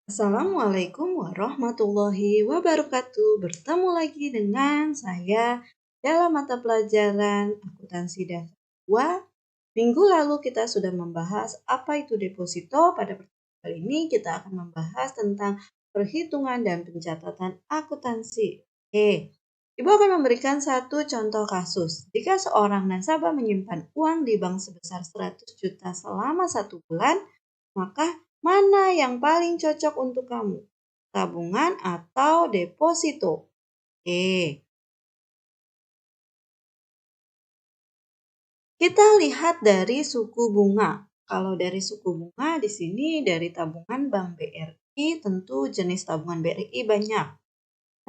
Assalamualaikum warahmatullahi wabarakatuh. Bertemu lagi dengan saya dalam mata pelajaran akuntansi dasar 2. Minggu lalu kita sudah membahas apa itu deposito. Pada pertemuan kali ini kita akan membahas tentang perhitungan dan pencatatan akuntansi. Ibu akan memberikan satu contoh kasus. Jika seorang nasabah menyimpan uang di bank sebesar 100 juta selama 1 bulan, maka mana yang paling cocok untuk kamu? Tabungan atau deposito? Kita lihat dari suku bunga. Kalau dari suku bunga di sini dari tabungan Bank BRI, tentu jenis tabungan BRI banyak.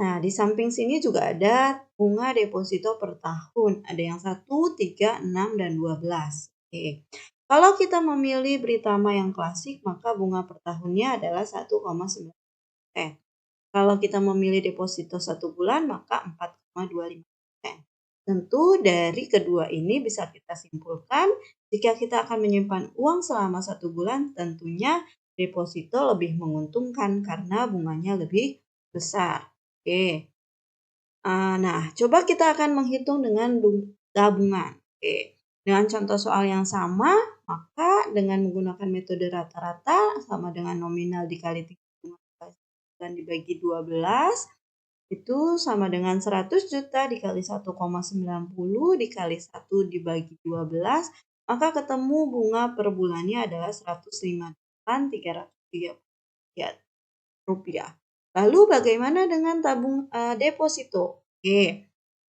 Nah, di samping sini juga ada bunga deposito per tahun. Ada yang 1, 3, 6, dan 12. Kalau kita memilih Britama yang klasik, maka bunga per tahunnya adalah 1,9%. Kalau kita memilih deposito 1 bulan, maka 4,25%. Tentu dari kedua ini bisa kita simpulkan, jika kita akan menyimpan uang selama 1 bulan, tentunya deposito lebih menguntungkan karena bunganya lebih besar. Nah, coba kita akan menghitung dengan tabungan. Dengan contoh soal yang sama, maka dengan menggunakan metode rata-rata sama dengan nominal dikali tingkat bunga dan dibagi 12, itu sama dengan 100 juta dikali 1,90 dikali 1 dibagi 12, maka ketemu bunga per bulannya adalah 158.333 rupiah. Lalu bagaimana dengan deposito?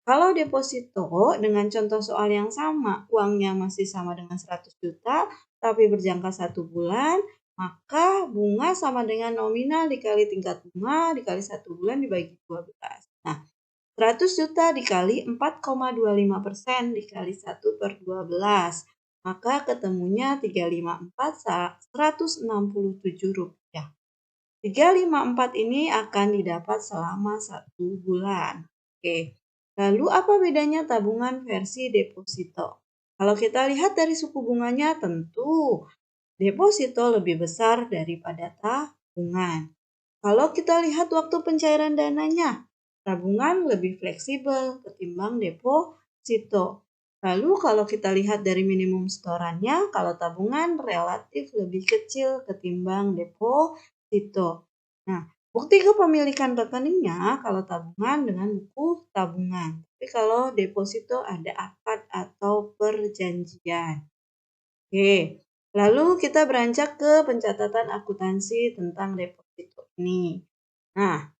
Kalau deposito dengan contoh soal yang sama, uangnya masih sama dengan 100 juta, tapi berjangka 1 bulan, maka bunga sama dengan nominal dikali tingkat bunga dikali 1 bulan dibagi 12. Nah, 100 juta dikali 4,25% dikali 1/12. Maka ketemunya 354.167 rupiah. 354 ini akan didapat selama 1 bulan. Lalu apa bedanya tabungan versi deposito? Kalau kita lihat dari suku bunganya, tentu deposito lebih besar daripada tabungan. Kalau kita lihat waktu pencairan dananya, tabungan lebih fleksibel ketimbang deposito. Lalu kalau kita lihat dari minimum setorannya, kalau tabungan relatif lebih kecil ketimbang deposito. Nah, bukti kepemilikan rekeningnya kalau tabungan dengan buku tabungan. Tapi kalau deposito ada akad atau perjanjian. Lalu kita beranjak ke pencatatan akuntansi tentang deposito ini. Nah,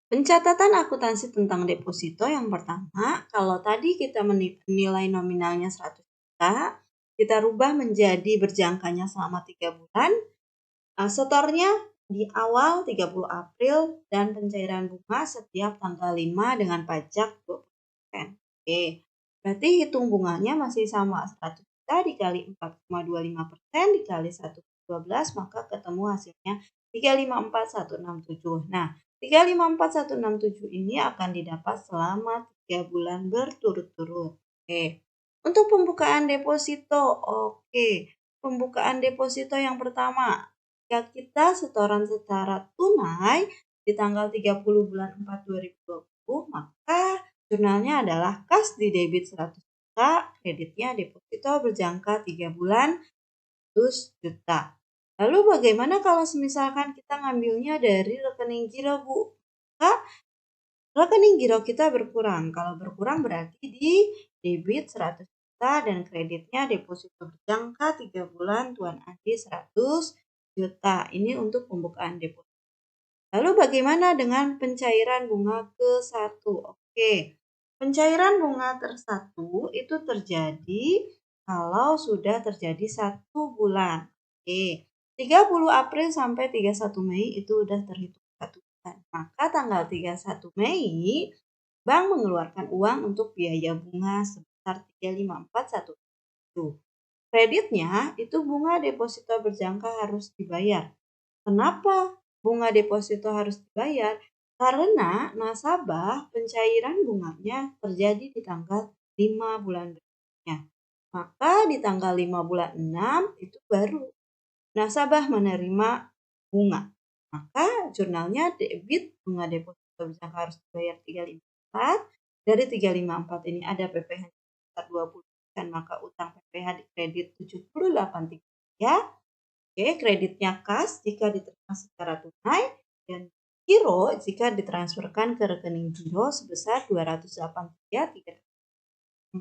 pencatatan akuntansi tentang deposito yang pertama, kalau tadi kita menilai nominalnya 100 juta, kita rubah menjadi berjangkanya selama 3 bulan, setornya di awal 30 April dan pencairan bunga setiap tanggal 5 dengan pajak 20%. Berarti hitung bunganya masih sama, 100 juta dikali 4,25% dikali 1/12, maka ketemu hasilnya 354.167. Nah, 354.167 ini akan didapat selama 3 bulan berturut-turut. Untuk pembukaan deposito, pembukaan deposito yang pertama, jika kita setoran secara tunai di tanggal 30 bulan 4 2020, maka jurnalnya adalah kas di debit 100 juta, kreditnya deposito berjangka 3 bulan 100 juta. Lalu bagaimana kalau misalkan kita ngambilnya dari rekening giro, Bu? Maka rekening giro kita berkurang. Kalau berkurang berarti di debit 100 juta dan kreditnya deposito berjangka 3 bulan Tuan Adi 100 juta. Ini untuk pembukaan deposito. Lalu bagaimana dengan pencairan bunga ke-1? Pencairan bunga ter-1 itu terjadi kalau sudah terjadi 1 bulan. 30 April sampai 31 Mei itu udah terhitung 1 bulan. Maka tanggal 31 Mei, bank mengeluarkan uang untuk biaya bunga sebesar 354.167. Kreditnya itu bunga deposito berjangka harus dibayar. Kenapa bunga deposito harus dibayar? Karena nasabah pencairan bunganya terjadi di tanggal 5 bulan berikutnya. Maka di tanggal 5 bulan 6 itu baru nasabah menerima bunga. Maka jurnalnya debit bunga deposito berjangka harus dibayar 354. Dari 354 ini ada PPh sebesar 20%, maka utang PPh dikredit 70,83. Oke, kreditnya kas jika diterima secara tunai dan giro jika ditransferkan ke rekening giro sebesar 283,304.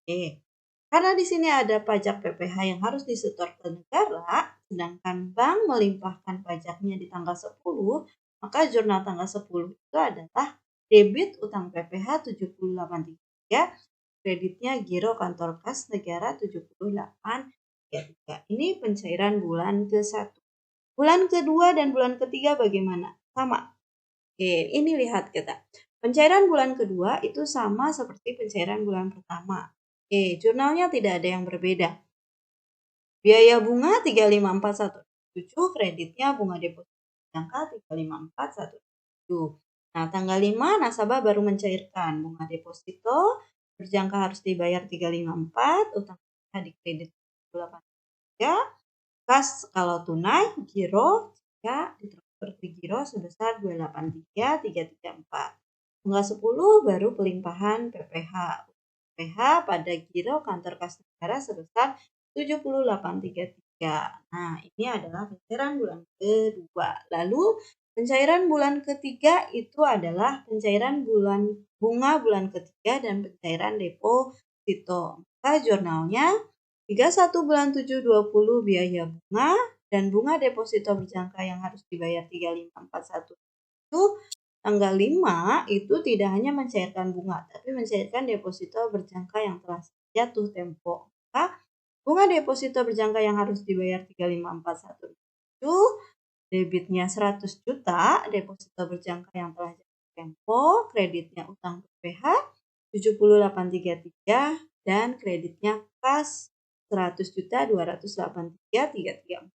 Oke. Karena di sini ada pajak PPh yang harus disetor ke negara, sedangkan bank melimpahkan pajaknya di tanggal 10, maka jurnal tanggal 10 itu adalah debit utang PPh 70,83, kreditnya giro kantor kas negara 78,33. Ini pencairan bulan ke-1. Bulan kedua dan bulan ketiga bagaimana? Sama. Oke, ini lihat kita. Pencairan bulan kedua itu sama seperti pencairan bulan pertama. Oke, jurnalnya tidak ada yang berbeda. Biaya bunga 354,107, kreditnya bunga deposito berjangka 354,107. Nah, tanggal 5 nasabah baru mencairkan bunga deposito berjangka harus dibayar 354, utang dikredit 83, kas kalau tunai, giro jika ditransfer ke giro sebesar 283,334. Tanggal 10 baru pelimpahan PPh. PPh pada giro kantor kas negara sebesar 70,833. Nah, ini adalah pencairan bulan kedua. Lalu pencairan bulan ketiga itu adalah pencairan bunga bulan ketiga dan pencairan deposito. Maka jurnalnya 31 bulan 7 20 biaya bunga dan bunga deposito berjangka yang harus dibayar 3,541 itu tanggal 5 itu tidak hanya mencairkan bunga tapi mencairkan deposito berjangka yang telah jatuh tempo. Maka bunga deposito berjangka yang harus dibayar 3,541 debitnya 100 juta, deposito berjangka yang telah jatuh tempo, kreditnya utang PPh 70,833 dan kreditnya kas 100 juta 283,334.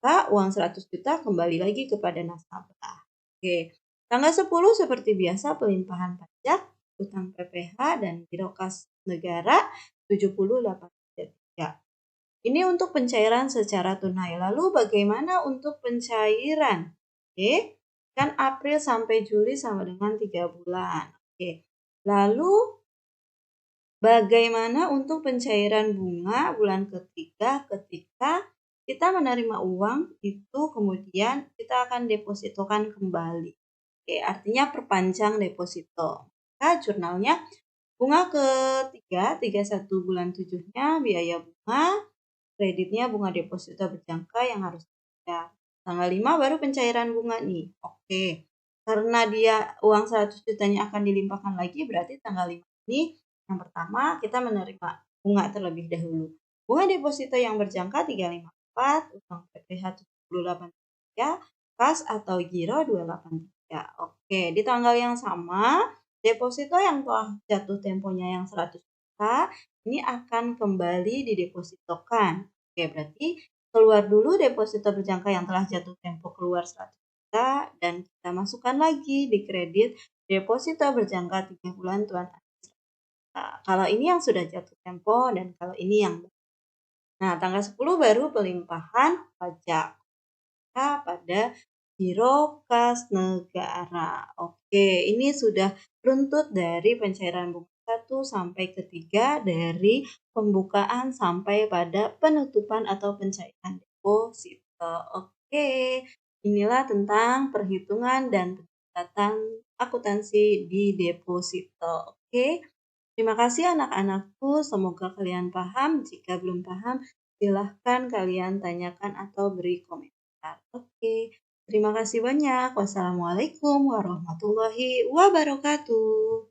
Maka uang 100 juta kembali lagi kepada nasabah. Oke, tanggal 10 seperti biasa pelimpahan pajak, utang PPh dan giro kas negara 70,833. Ini untuk pencairan secara tunai. Lalu bagaimana untuk pencairan? Oke, kan April sampai Juli sama dengan 3 bulan. Oke, lalu bagaimana untuk pencairan bunga bulan ketiga ketika kita menerima uang itu kemudian kita akan depositokan kembali. Oke, artinya perpanjang deposito. Maka jurnalnya bunga ketiga 31 bulan 7-nya biaya bunga, kreditnya bunga deposito berjangka yang harus dibayar. Tanggal 5 baru pencairan bunga nih. Oke. Karena dia uang 100 jutanya akan dilimpahkan lagi berarti tanggal 5 ini yang pertama kita menerima bunga terlebih dahulu. Bunga deposito yang berjangka 354, utang PPh 70,833, kas atau giro 283. Oke, di tanggal yang sama deposito yang telah jatuh temponya yang 100 juta ini akan kembali didepositokan. Oke, berarti keluar dulu deposito berjangka yang telah jatuh tempo keluar 100 juta dan kita masukkan lagi di kredit deposito berjangka 3 bulan Tuan. Nah, kalau ini yang sudah jatuh tempo dan kalau ini yang Nah, tanggal 10 baru pelimpahan pajak pada giro kas negara. Oke, ini sudah runtut dari pencairan bunga 1 sampai ketiga dari pembukaan sampai pada penutupan atau pencairan deposito. Oke, inilah tentang perhitungan dan pencatatan akuntansi di deposito. Oke. Terima kasih anak-anakku, semoga kalian paham. Jika belum paham, silahkan kalian tanyakan atau beri komentar. Oke, terima kasih banyak. Wassalamualaikum warahmatullahi wabarakatuh.